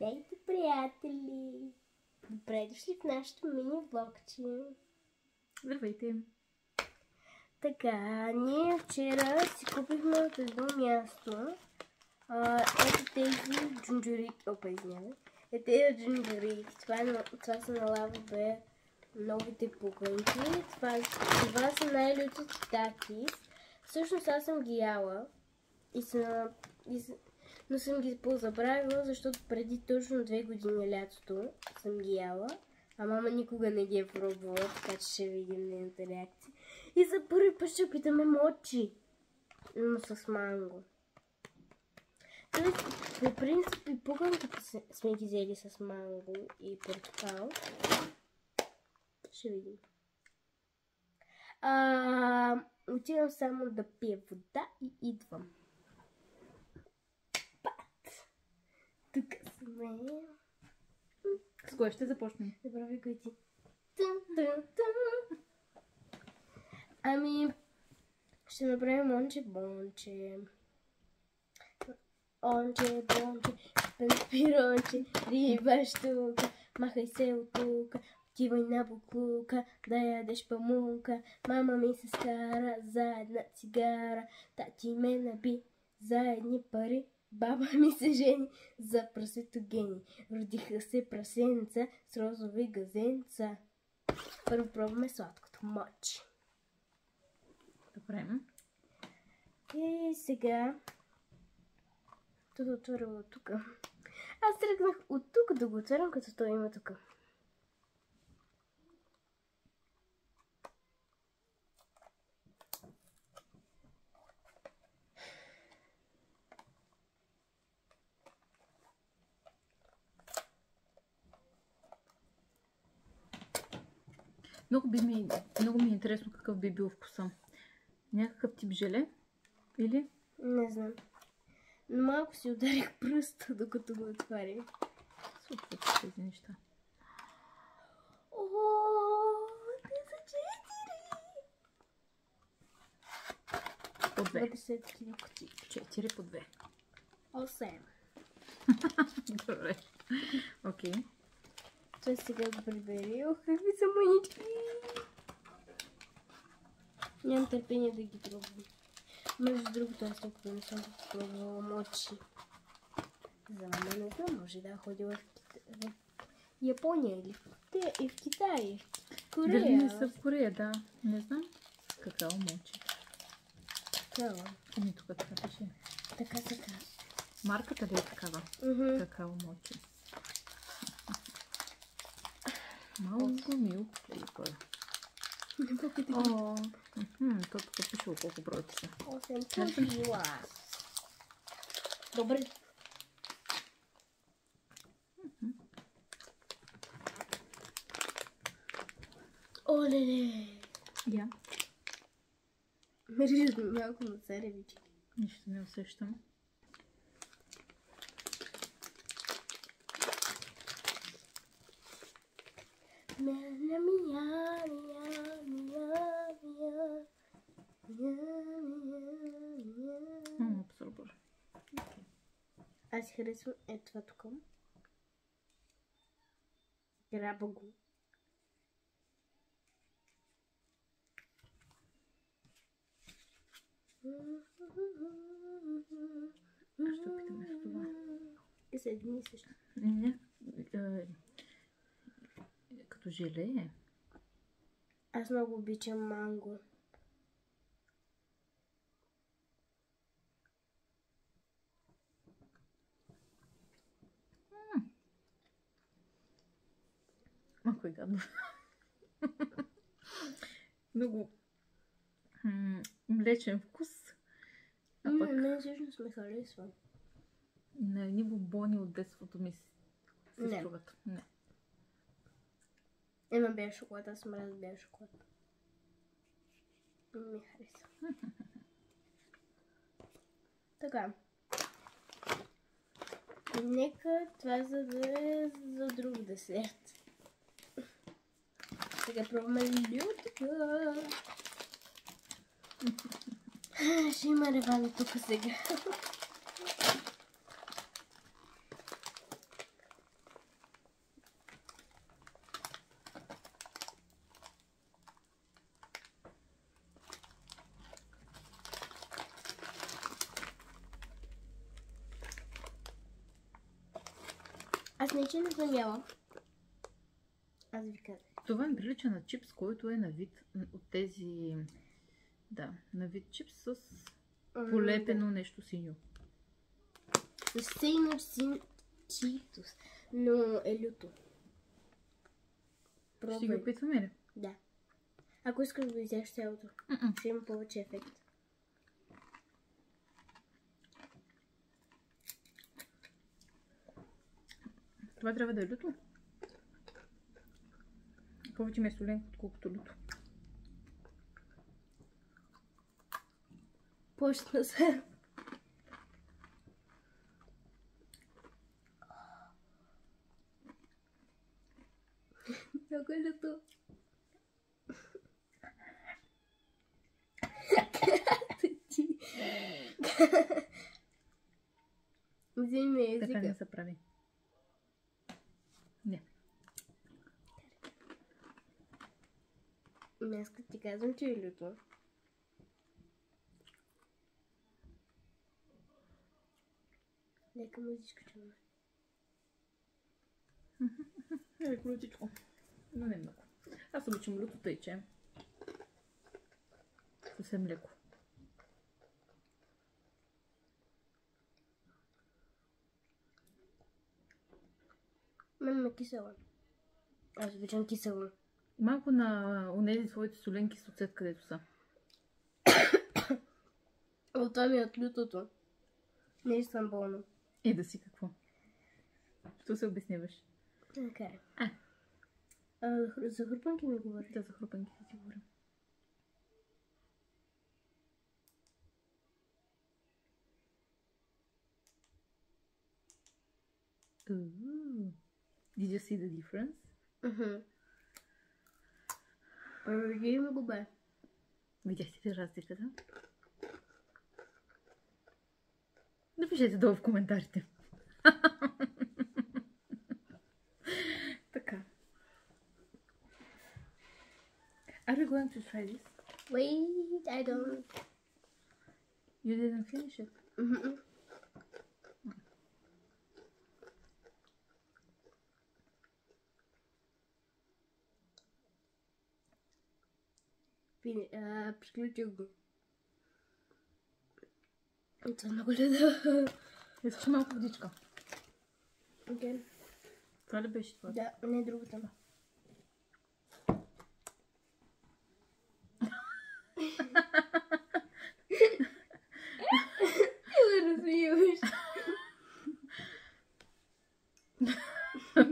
Здравейте, приятели! Добре дошли в нашото мини влогче. Здравейте! Така, ние вчера си купихме от едно място ето тези джунджурики. Опа, извинявай. Тези джунджурики. Това са на Лавабе новите пуканки. Това са най-лютите таки. Всъщност аз съм ги яла но съм ги позабравила, защото преди точно 2 години лятото съм ги яла, а мама никога не ги е пробвала, така че ще видим нейната реакция. И за първи път ще опитаме мочи, но с манго. Тоест, по принцип и пуканките сме ги взели с манго и портокал. Ще видим. Отивам само да пия вода и идвам. Тук сме. С кое ще започнем? Добре, ти. Ами, ще направим онче-бонче. Онче-бонче, пенспиронче, риба штука, махай се от тука, отивай на буклука, да ядеш памука. Мама ми се скара за една цигара, тати ме наби за едни пари. Баба ми се жени за прасетогени. Родиха се прасенца с розови газенца. Първо пробваме сладкото мочи. Добре. И сега да отворя от тук. Аз тръгнах от тук да го отворям, като той има тук. Много ми е интересно какъв би бил вкуса. Някакъв тип желе? Или? Не знам. Но малко си ударих пръста, докато го отварях. Случват тези неща. О, те са 4! По 2. Вътре са такива кутии. 4 по 2. 8. Добре. Окей. Той сега го прибери. Ох, какви са манички! Нямам търпение да ги пробвам. Между другото, аз толкова не съм пробвала мочи. За мен не знам, може да ходила в Япония или в Китай, в Корея. Дали не са в Корея, да. Не знам. Какао мочи. Какао. Ами тук така пише. Така. Марката ли е такава? Какао мочи. Малко мил флейвър. То тук пише колко бройки са. 8 кила. Добре. Оле-ле! Я. Мириш до малко на царевички. Нищо не усещам. Абсорбър. Аз си харесвам това тук. Граба го. Ще опитаме с това. И са едни и също. Не. Като желе е. Аз много обичам манго. Малко е гадно. Много млечен вкус. А пък Не, всъщност ме харесва. на едни бомбони от детството ми се струват. Не. Има бял шоколад, аз мразя бял шоколад. Не ми харесва. Така. Нека това да е за друг десерт. Сега пробваме лютка. Ще има ревали тук сега. Аз не съм яла. Аз ви казах. Това ми прилича на чипс, който е на вид от тези... Да, на вид чипс с полепено нещо синьо. Синьо читос, но е люто. Ще ги опитваме ли? Да. Ако искаш да изяш цялото, ще има повече ефект. Това трябва да е люто. Повече ми е соленко, отколкото люто. Почна се. Много е люто. Вземи езика. Така не се прави. Не. Днес ти казвам, че е люто. Нека музичка чува. Е, крутичко. Но не много. Аз обичам люто тъйче. Съвсем леко. Мен ме кисело. Аз обичам кисело. Малко на онези своите соленки с оцет, където са. О, това ми е от лютото. Не съм болна. И да си какво? Що се обясняваш? Така е. За хрупанки ми говориш? Да, за хрупанките ти говоря. Did you see the difference? Преди ми го бе. Видяхте ли разликата? Напишете долу в коментарите. Така. Are we going to try this? Wait, I don't. You didn't finish it? Приключих го. Това много леда. Искаш малко водичка? Окей. Това ли беше това? Да, не другата. Размиваш.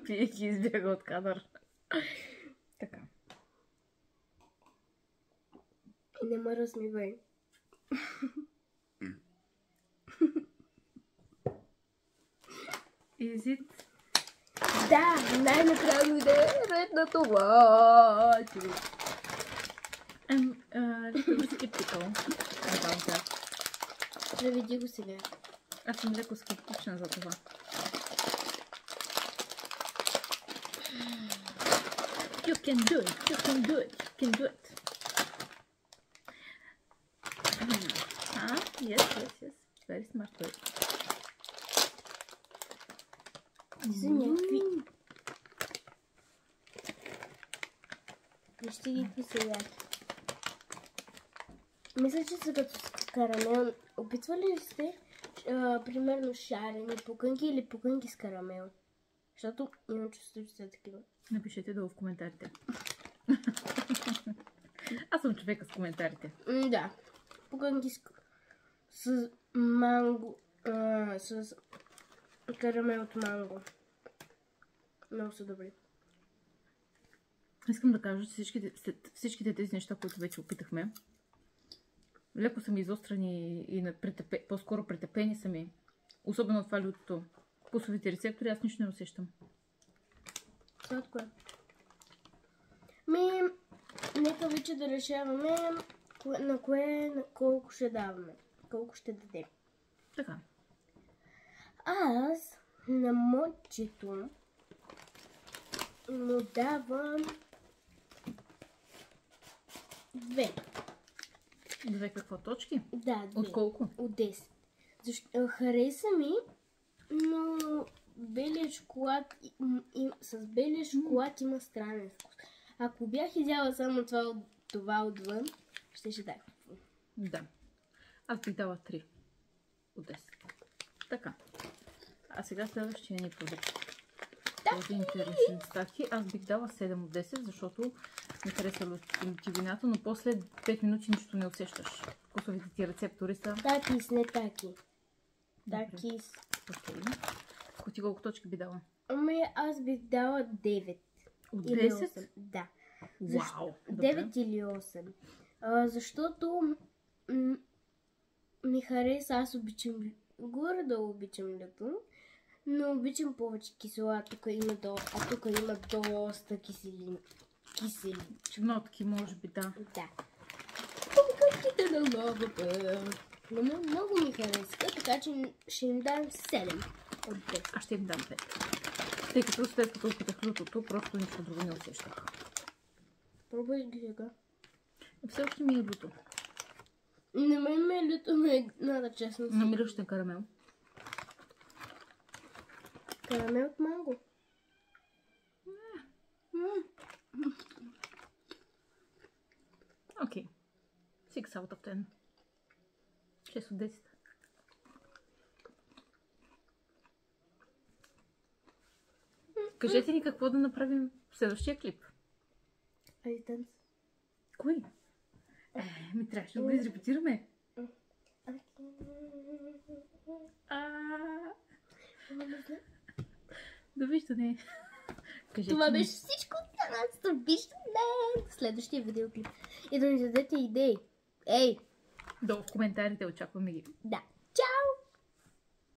Пиеки избяга от кадър. Така. Не ме размивай. Is it? Да, най-накрая да е ред на това. I'm a little skeptical about that. Заведи го сега. Аз съм леко скептична за това. You can do it, you can do it, you can do it. Yes. Very smart way. Са някакви. Вижте ги какви са яки. Мисля, че са като карамел. Опитвали ли сте, примерно, шарени пуканки или пуканки с карамел? Защото имам чувство, че са такива. Напишете долу в коментарите. Аз съм човека с коментарите. Да. Пуканки с манго. С карамел от манго. Много са добри. Искам да кажа, че всичките тези неща, които вече опитахме, леко са ми изострени и по-скоро претепени са ми. Особено това лютото. Вкусовите рецептори аз нищо не усещам. Сладко е. Нека вече да решаваме на кое колко ще даваме. Колко ще дадем. Така. Аз на мочето му давам 2. 2 какво точки? Да, 2. От колко? От 10. Хареса ми, но белия шоколад, с белия шоколад има странен вкус. Ако бях изяла само това отвън, ще да. Да. Аз бих дала 3 от 10. Така. А сега следващия ни продукт. Този интересен стаки. Аз бих дала 7 от 10, защото ми хареса лютивината, но после 5 минути нищо не усещаш. Вкусовите ти рецептори са... Такис, не таки. Такис. Окей. Ако ти колко точки би дала? Ами аз бих дала 9. От Или 10? 8. Да. Вау! 9 или 8. Защото ми хареса, аз обичам, горе-долу обичам лето, но обичам повече кисела. Тук има доста кисели. Нотки, може би, да. Да. Пъмките на лавата. Много ми харесаха, така че ще им дам 7 от 10. Аз ще им дам 5. Тъй като след като опитах лютото, просто нищо друго не усещах. Пробвай ги сега. Все още ми е люто. На мен ме е люто, но едната честно. Намираш ли карамел? Карамел от манго. Окей. 6 out of 10. 6 от 10. Кажете ни какво да направим в следващия клип. Айде танц. Кой? Ми трябваше да го изрепетираме. Довиждане. Това беше всичко от нас. Довиждане. Следващия видеоклип. И да ни дадете идеи. Ей! Долу в коментарите очакваме ги. Да.